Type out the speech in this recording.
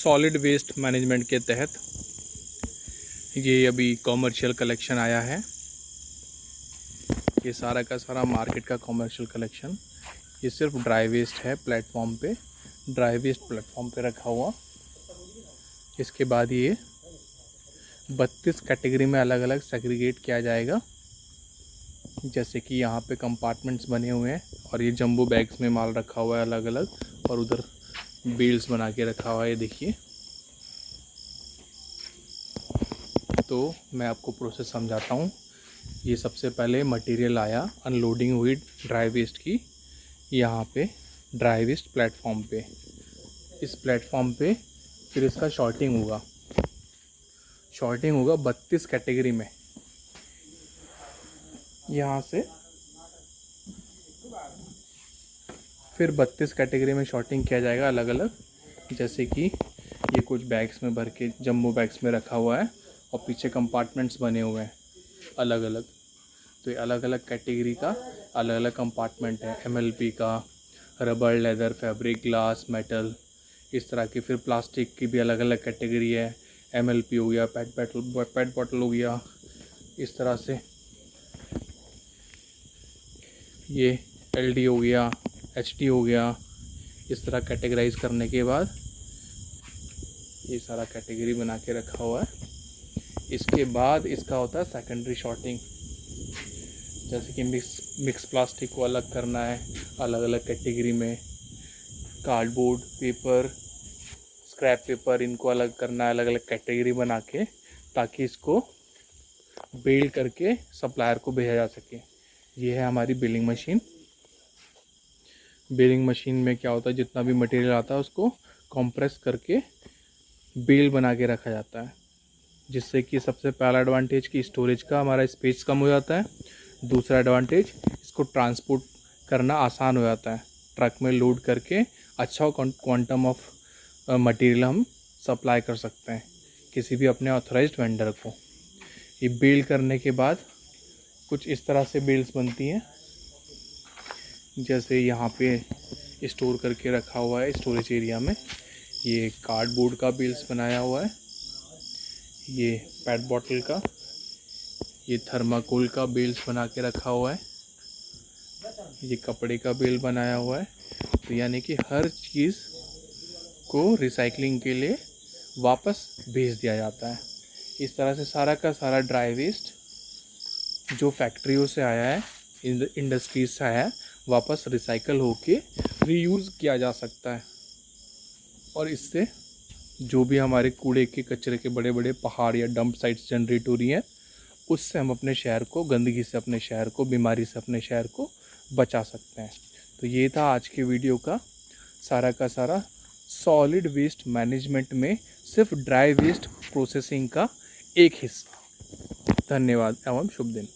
Solid waste management के तहत ये अभी कॉमर्शियल कलेक्शन आया है। ये सारा का सारा मार्केट का कॉमर्शियल कलेक्शन, ये सिर्फ ड्राई वेस्ट है। प्लेटफॉर्म पे ड्राई वेस्ट प्लेटफॉर्म पे रखा हुआ। इसके बाद ये 32 कैटेगरी में अलग अलग सेग्रीगेट किया जाएगा। जैसे कि यहाँ पे कंपार्टमेंट्स बने हुए हैं और ये जंबो बैग्स में माल रखा हुआ है अलग अलग, और उधर बेल्स बना के रखा हुआ है। ये देखिए, तो मैं आपको प्रोसेस समझाता हूँ। ये सबसे पहले मटेरियल आया, अनलोडिंग हुई ड्राई वेस्ट की यहाँ पे ड्राई वेस्ट प्लेटफॉर्म पे। इस प्लेटफॉर्म पे फिर इसका शॉर्टिंग होगा 32 कैटेगरी में। यहाँ से फिर 32 कैटेगरी में शॉर्टिंग किया जाएगा अलग अलग। जैसे कि ये कुछ बैग्स में भर के जम्बो बैग्स में रखा हुआ है और पीछे कंपार्टमेंट्स बने हुए हैं अलग अलग। तो ये अलग अलग कैटेगरी का अलग अलग कंपार्टमेंट है। MLP का, rubber, leather, fabric, glass, metal, इस तरह की। फिर प्लास्टिक की भी अलग अलग कैटेगरी है। MLP हो गया, पेट बॉटल हो गया, इस तरह से। ये LD हो गया, HD हो गया। इस तरह कैटेगराइज करने के बाद ये सारा कैटेगरी बना के रखा हुआ है। इसके बाद इसका होता है सेकेंडरी शॉर्टिंग। जैसे कि मिक्स प्लास्टिक को अलग करना है अलग अलग कैटेगरी में। कार्डबोर्ड, पेपर, स्क्रैप पेपर, इनको अलग करना है अलग अलग कैटेगरी बना के, ताकि इसको बेल करके सप्लायर को भेजा जा सके। ये है हमारी बिलिंग मशीन। बेलिंग मशीन में क्या होता है, जितना भी मटेरियल आता है उसको कंप्रेस करके बेल बना के रखा जाता है। जिससे कि सबसे पहला एडवांटेज कि स्टोरेज का हमारा स्पेस कम हो जाता है। दूसरा एडवांटेज, इसको ट्रांसपोर्ट करना आसान हो जाता है। ट्रक में लोड करके अच्छा क्वांटम ऑफ मटेरियल हम सप्लाई कर सकते हैं किसी भी अपने ऑथराइज्ड वेंडर को। ये बेल करने के बाद कुछ इस तरह से बेल्स बनती हैं। जैसे यहाँ पे स्टोर करके रखा हुआ है स्टोरेज एरिया में। ये कार्डबोर्ड का बेल्स बनाया हुआ है, ये पेट बॉटल का, ये थर्माकोल का बेल्स बना के रखा हुआ है, ये कपड़े का बेल बनाया हुआ है। तो यानी कि हर चीज़ को रिसाइकलिंग के लिए वापस भेज दिया जाता है। इस तरह से सारा का सारा ड्राई वेस्ट जो फैक्ट्रियों से आया है, इंडस्ट्रीज से आया है, वापस रिसाइकल होके रीयूज़ किया जा सकता है। और इससे जो भी हमारे कूड़े के कचरे के बड़े बड़े पहाड़ या डंप साइट्स जनरेट हो रही हैं, उससे हम अपने शहर को, गंदगी से अपने शहर को, बीमारी से अपने शहर को बचा सकते हैं। तो ये था आज के वीडियो का सारा सॉलिड वेस्ट मैनेजमेंट में सिर्फ ड्राई वेस्ट प्रोसेसिंग का एक हिस्सा। धन्यवाद एवं शुभ दिन।